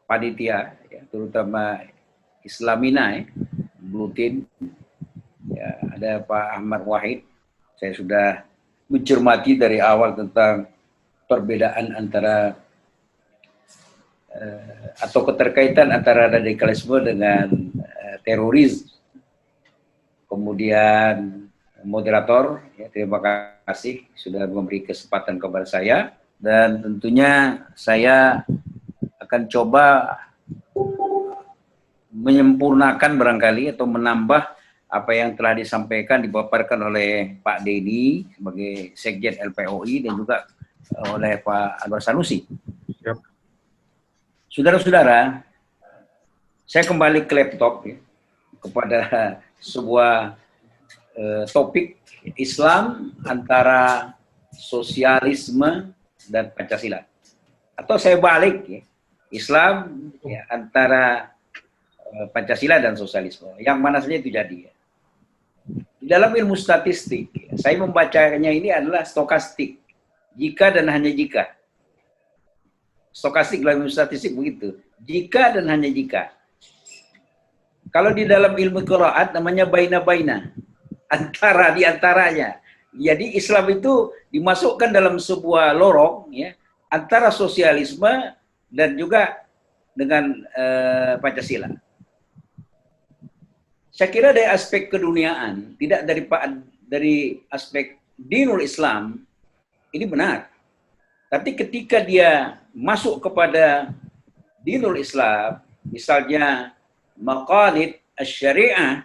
panitia, ya, terutama Islamina, Blue Team, ya, ada Pak Ahmad Wahid. Saya sudah mencermati dari awal tentang perbedaan antara atau keterkaitan antara radikalisme dengan teroris. Kemudian moderator, ya, terima kasih sudah memberi kesempatan kepada saya, dan tentunya saya akan coba menyempurnakan barangkali atau menambah apa yang telah disampaikan, dipaparkan oleh Pak Denny sebagai Sekjen LPOI dan juga oleh Pak Anwar Sanusi. Yep. Saudara-saudara, saya kembali ke laptop, ya, kepada sebuah topik Islam antara sosialisme dan Pancasila. Atau saya balik, ya, Islam, ya, antara Pancasila dan sosialisme. Yang mana saja itu jadi. Ya. Di dalam ilmu statistik, ya, saya membacanya ini adalah stokastik. Jika dan hanya jika. Stokastik dalam ilmu statistik begitu. Jika dan hanya jika. Kalau di dalam ilmu qiraat namanya baina-baina. Antara, di antaranya. Jadi Islam itu dimasukkan dalam sebuah lorong, ya, antara sosialisme dan juga dengan Pancasila. Saya kira dari aspek keduniaan, tidak dari aspek dinul Islam, ini benar. Tapi ketika dia masuk kepada dinul Islam, misalnya maqalid asy-syariah,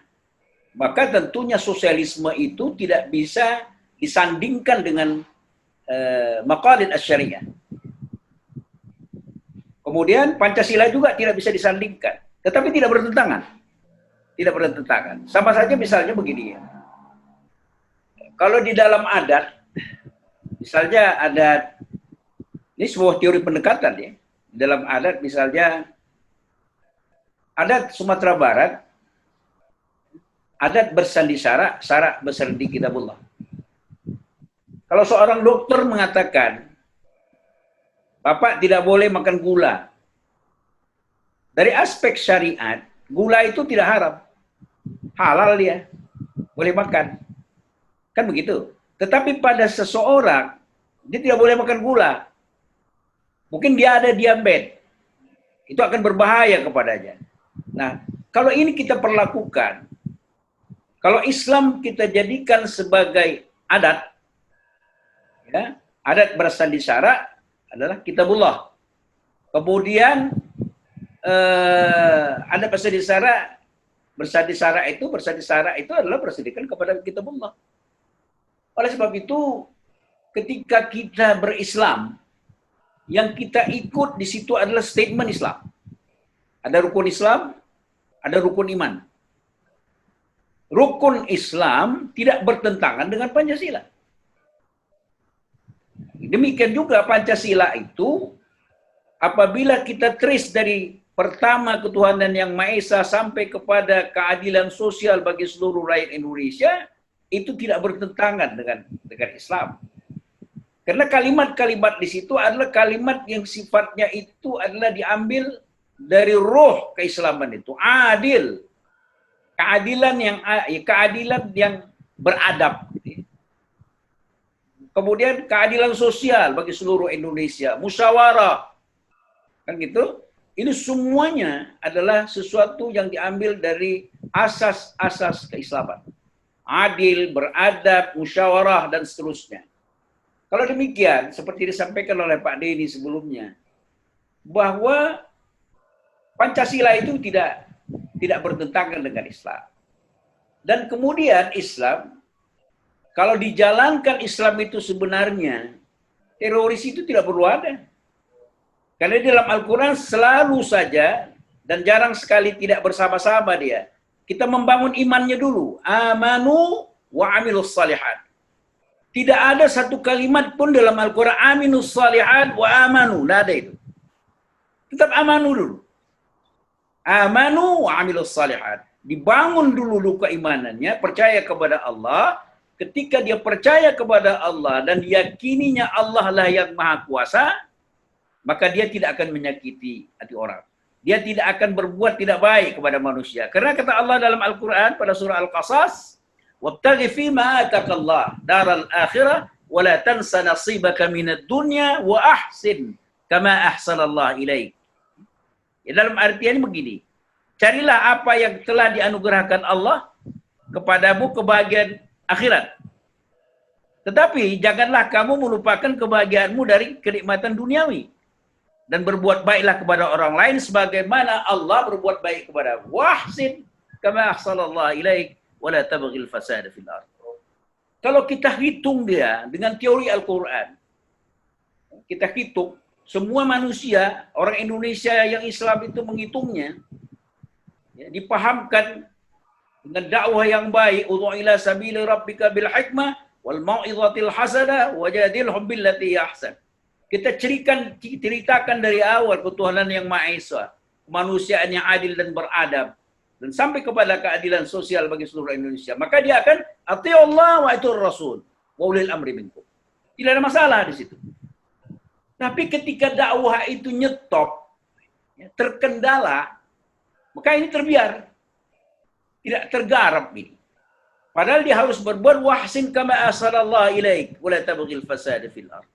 maka tentunya sosialisme itu tidak bisa disandingkan dengan maqalid asy-syariah. Kemudian Pancasila juga tidak bisa disandingkan, tetapi tidak bertentangan. Tidak bertentangan. Sama saja misalnya begini, ya. Kalau di dalam adat, misalnya adat, ini sebuah teori pendekatan, ya. Di dalam adat misalnya adat Sumatera Barat, adat bersandi syarak, syarak bersandi kitabullah. Kalau seorang dokter mengatakan, Bapak tidak boleh makan gula. Dari aspek syariat, gula itu tidak haram. Halal dia. Boleh makan. Kan begitu. Tetapi pada seseorang, dia tidak boleh makan gula. Mungkin dia ada diabetes. Itu akan berbahaya kepadanya. Nah, kalau ini kita perlakukan, kalau Islam kita jadikan sebagai adat, ya, adat bersandi syarak adalah kitabullah. Kemudian ada bersandi syarak itu adalah bersandingkan kepada kitabullah. Oleh sebab itu, ketika kita berislam, yang kita ikut di situ adalah statement Islam. Ada rukun Islam, ada rukun iman. Rukun Islam tidak bertentangan dengan Pancasila. Demikian juga Pancasila itu, apabila kita trace dari pertama ketuhanan yang Maha Esa sampai kepada keadilan sosial bagi seluruh rakyat Indonesia, itu tidak bertentangan dengan Islam. Karena kalimat-kalimat di situ adalah kalimat yang sifatnya itu adalah diambil dari roh keislaman itu. Adil. Keadilan yang beradab. Kemudian keadilan sosial bagi seluruh Indonesia. Musyawarah. Kan gitu? Ini semuanya adalah sesuatu yang diambil dari asas-asas keislaman. Adil, beradab, musyawarah, dan seterusnya. Kalau demikian, seperti disampaikan oleh Pak Denny sebelumnya, bahwa Pancasila itu tidak bertentangan dengan Islam. Dan kemudian Islam, kalau dijalankan Islam itu sebenarnya, teroris itu tidak perlu ada. Karena di dalam Al-Quran selalu saja, dan jarang sekali tidak bersama-sama dia. Kita membangun imannya dulu. Amanu wa amilus salihat. Tidak ada satu kalimat pun dalam Al-Quran aminus salihat wa amanu. Tidak ada itu. Tetap amanu dulu. Amanu wa amilus salihat. Dibangun dulu keimanannya, percaya kepada Allah. Ketika dia percaya kepada Allah dan diyakininya Allah lah yang maha kuasa, maka dia tidak akan menyakiti hati orang. dia tidak akan berbuat tidak baik kepada manusia. Karena kata Allah dalam Al-Quran pada surah Al-Qasas, "Wabtaghi fima atakallah daral akhirah wa la tansa nasibaka minad dunya wa ahsin kama ahsanallah ilaik." Ya, dalam artian begini, carilah apa yang telah dianugerahkan Allah kepadamu kebahagiaan akhirat. Tetapi janganlah kamu melupakan kebahagiaanmu dari kenikmatan duniawi. Dan berbuat baiklah kepada orang lain sebagaimana Allah berbuat baik kepada wahsin kama ahsanallah ilaik wa la tabghil fasada fil ardh. Kalau kita hitung dia dengan teori Al-Quran, kita hitung semua manusia, orang Indonesia yang Islam itu menghitungnya, ya, dipahamkan dengan dakwah yang baik, ud'u ila sabili rabbika bil hikmah wal mau'izatil hasanah wajadilhum billati ahsan. Kita ceritakan dari awal ketuhanan yang Maha Esa, kemanusiaan yang adil dan beradab, dan sampai kepada keadilan sosial bagi seluruh Indonesia. Maka dia akan atiullah wa atiur rasul wa ulil amri minkum. Tidak ada masalah di situ. Tapi ketika dakwah itu nyetop, ya, terkendala, maka ini terbiar. Tidak tergarap ini. Padahal dia harus berbuat wahsin kama ahsanallah ilaik wa la tabghil fasada fil ardh.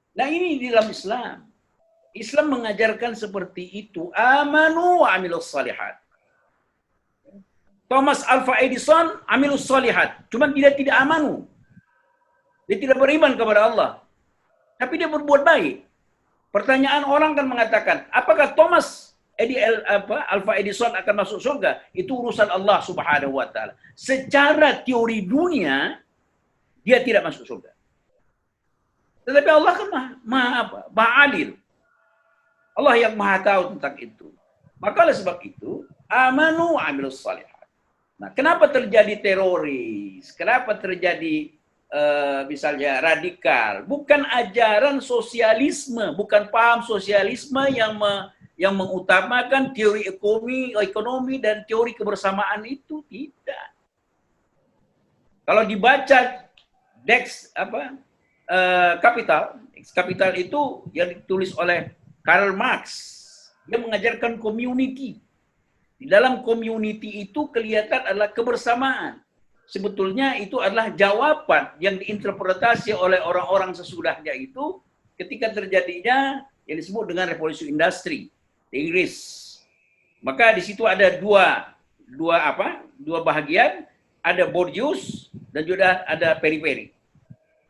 Nah, ini di dalam Islam. Islam mengajarkan seperti itu. Amanu wa amilus salihat. Thomas Alva Edison amilus salihat. Cuma dia tidak amanu. Dia tidak beriman kepada Allah. Tapi dia berbuat baik. Pertanyaan orang kan mengatakan, apakah Thomas Alva Edison akan masuk surga? Itu urusan Allah Subhanahu wa taala. Secara teori dunia, dia tidak masuk surga. Tetapi Allah kan maha adil. Allah yang maha tahu tentang itu. Maka oleh sebab itu, amanu wa amilus salihat. Nah, kenapa terjadi teroris? Kenapa terjadi misalnya radikal? Bukan ajaran sosialisme, bukan paham sosialisme yang mengutamakan teori ekonomi dan teori kebersamaan itu, tidak. Kalau dibaca Kapital itu yang ditulis oleh Karl Marx. Dia mengajarkan community. Di dalam community itu kelihatan adalah kebersamaan. Sebetulnya itu adalah jawaban yang diinterpretasi oleh orang-orang sesudahnya itu ketika terjadinya yang disebut dengan revolusi industri di Inggris. Maka di situ ada dua bahagian, ada Bourgeois dan juga ada periferi.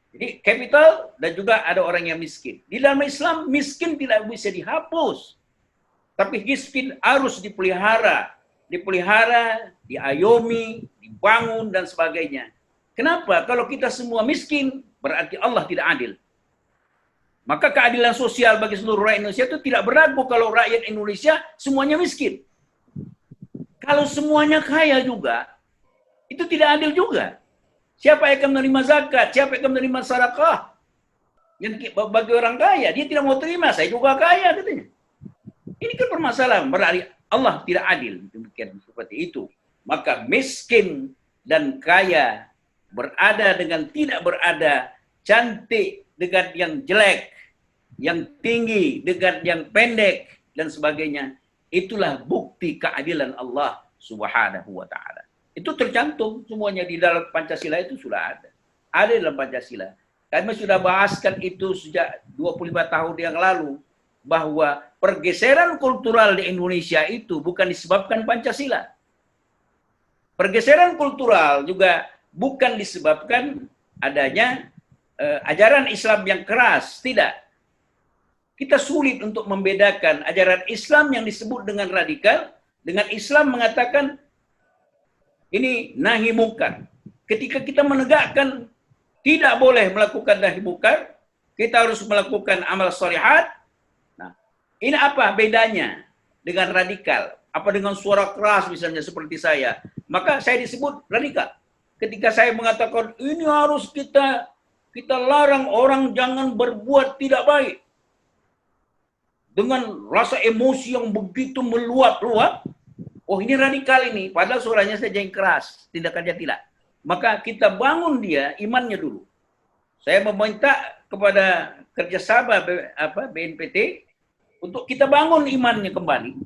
Jadi capital dan juga ada orang yang miskin. Di dalam Islam miskin tidak bisa dihapus. Tapi miskin harus dipelihara, diayomi, dibangun dan sebagainya. Kenapa? Kalau kita semua miskin, berarti Allah tidak adil. Maka keadilan sosial bagi seluruh rakyat Indonesia itu tidak berlaku kalau rakyat Indonesia semuanya miskin. Kalau semuanya kaya juga, itu tidak adil juga. Siapa yang akan menerima zakat? Siapa yang akan menerima sedekah? Yang bagi orang kaya, dia tidak mau terima. Saya juga kaya katanya. Ini kan permasalahan. Berarti Allah tidak adil. Demikian seperti itu. Maka miskin dan kaya, berada dengan tidak berada, cantik dengan yang jelek, yang tinggi dengan yang pendek, dan sebagainya. Itulah bukti keadilan Allah Subhanahu wa ta'ala. Itu tercantum semuanya di dalam Pancasila, itu sudah ada. Ada dalam Pancasila. Kami sudah bahaskan itu sejak 25 tahun yang lalu, bahwa pergeseran kultural di Indonesia itu bukan disebabkan Pancasila. Pergeseran kultural juga bukan disebabkan adanya ajaran Islam yang keras. Tidak. Kita sulit untuk membedakan ajaran Islam yang disebut dengan radikal dengan Islam mengatakan ini nahi mungkar. Ketika kita menegakkan tidak boleh melakukan nahi mungkar, kita harus melakukan amal sholihat. Nah, ini apa bedanya dengan radikal? Apa dengan suara keras misalnya seperti saya? Maka saya disebut radikal. Ketika saya mengatakan ini harus kita larang orang jangan berbuat tidak baik. Dengan rasa emosi yang begitu meluap-luap, oh ini radikal ini, padahal suaranya saja yang keras, tindakannya tidak. Maka kita bangun dia imannya dulu. Saya meminta kepada kerjasama BNPT untuk kita bangun imannya kembali.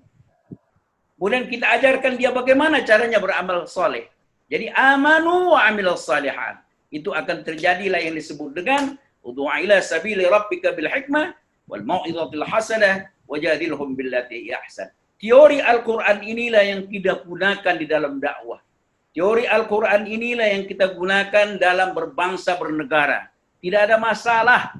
Kemudian kita ajarkan dia bagaimana caranya beramal soleh. Jadi amanu wa amilal salihan. Itu akan terjadilah yang disebut dengan udhu'a ila sabili rabbika bil hikmah wal mau'izatil hasanah wajadilhum billati ahsan. Teori Al-Quran inilah yang kita gunakan di dalam dakwah. Teori Al-Quran inilah yang kita gunakan dalam berbangsa bernegara. Tidak ada masalah.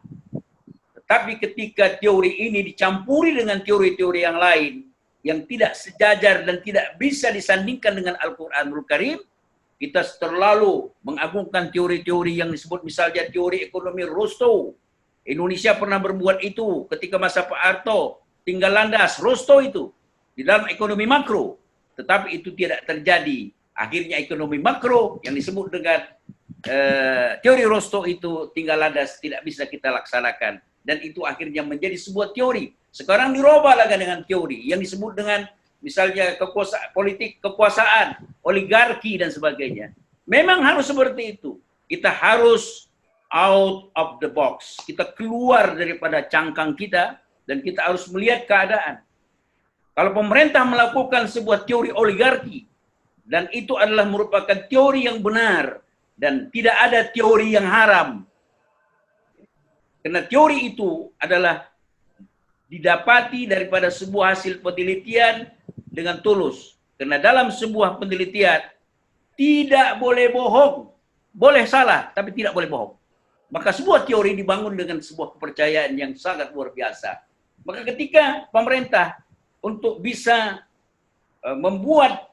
Tetapi ketika teori ini dicampuri dengan teori-teori yang lain, yang tidak sejajar dan tidak bisa disandingkan dengan Al-Quranul Karim, kita terlalu mengagungkan teori-teori yang disebut misalnya teori ekonomi Rostow. Indonesia pernah berbuat itu ketika masa Pak Harto, tinggal landas Rostow itu di dalam ekonomi makro. Tetapi itu tidak terjadi. Akhirnya ekonomi makro yang disebut dengan teori Rostow itu tinggal landas, tidak bisa kita laksanakan. Dan itu akhirnya menjadi sebuah teori. Sekarang dirubah lagi dengan teori yang disebut dengan misalnya politik kekuasaan, oligarki dan sebagainya. Memang harus seperti itu. Kita harus out of the box. Kita keluar daripada cangkang kita dan kita harus melihat keadaan. Kalau pemerintah melakukan sebuah teori oligarki dan itu adalah merupakan teori yang benar dan tidak ada teori yang haram. Karena teori itu adalah didapati daripada sebuah hasil penelitian dengan tulus. Karena dalam sebuah penelitian tidak boleh bohong. Boleh salah, tapi tidak boleh bohong. Maka sebuah teori dibangun dengan sebuah kepercayaan yang sangat luar biasa. Maka ketika pemerintah untuk bisa membuat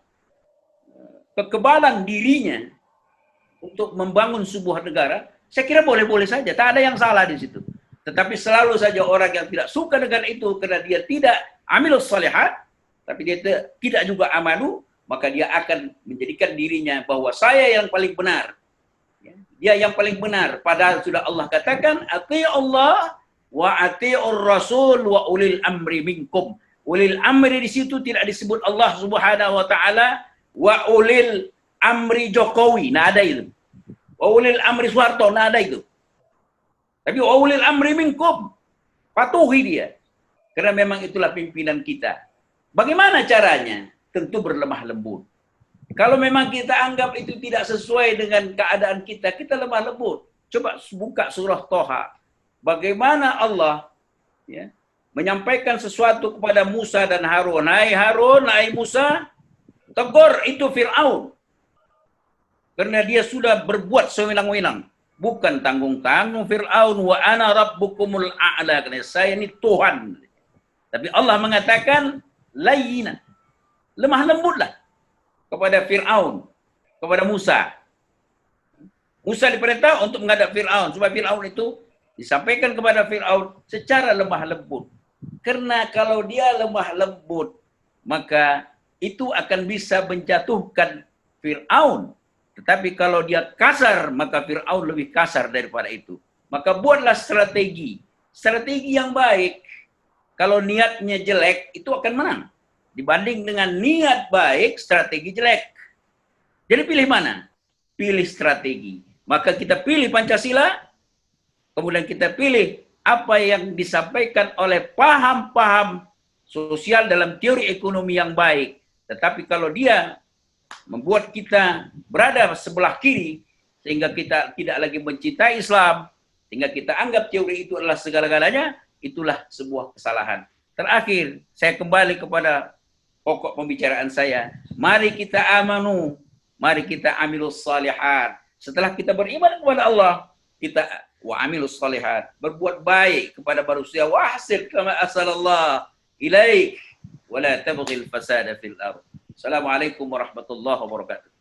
kekebalan dirinya untuk membangun sebuah negara, saya kira boleh-boleh saja, tak ada yang salah di situ. Tetapi selalu saja orang yang tidak suka dengan itu karena dia tidak amilus salihat, tapi dia tidak juga amalu, maka dia akan menjadikan dirinya bahwa saya yang paling benar. Dia yang paling benar. Padahal sudah Allah katakan, ati Allah wa ati'ur rasul wa ulil amri minkum. Ulil amri di situ tidak disebut Allah Subhanahu wa taala wa ulil amri Jokowi. Nah ada itu. Wa ulil amri Soeharto, nah ada itu. Tapi wa ulil amri minkum. Patuhi dia. Karena memang itulah pimpinan kita. Bagaimana caranya? Tentu berlemah lembut. Kalau memang kita anggap itu tidak sesuai dengan keadaan kita, kita lemah lembut. Coba buka surah Toha. Bagaimana Allah menyampaikan sesuatu kepada Musa dan Harun. Hai Harun, hai Musa, tegur itu Fir'aun. Karena dia sudah berbuat sewenang-wenang. Bukan tanggung-tanggung Fir'aun. Wa ana rabbukumul a'la. Karena saya ini Tuhan. Tapi Allah mengatakan, layyina. Lemah lembutlah kepada Fir'aun. Kepada Musa. Musa diperintah untuk menghadap Fir'aun. Supaya Fir'aun itu disampaikan kepada Fir'aun secara lemah lembut. Karena kalau dia lemah lembut, maka itu akan bisa menjatuhkan Fir'aun. Tetapi kalau dia kasar, maka Fir'aun lebih kasar daripada itu. Maka buatlah strategi. Strategi yang baik. Kalau niatnya jelek, itu akan menang. Dibanding dengan niat baik, strategi jelek. Jadi pilih mana? Pilih strategi. Maka kita pilih Pancasila, kemudian kita pilih apa yang disampaikan oleh paham-paham sosial dalam teori ekonomi yang baik. Tetapi kalau dia membuat kita berada sebelah kiri, sehingga kita tidak lagi mencintai Islam, sehingga kita anggap teori itu adalah segala-galanya, itulah sebuah kesalahan. Terakhir, saya kembali kepada pokok pembicaraan saya. Mari kita amanu, mari kita amilus salihat. Setelah kita beriman kepada Allah, kita wa amilus salihat, berbuat baik kepada manusia. Wahsib kama asalallah ilaik, wa la tabghil fasada fil ardh. Assalamualaikum warahmatullahi wabarakatuh.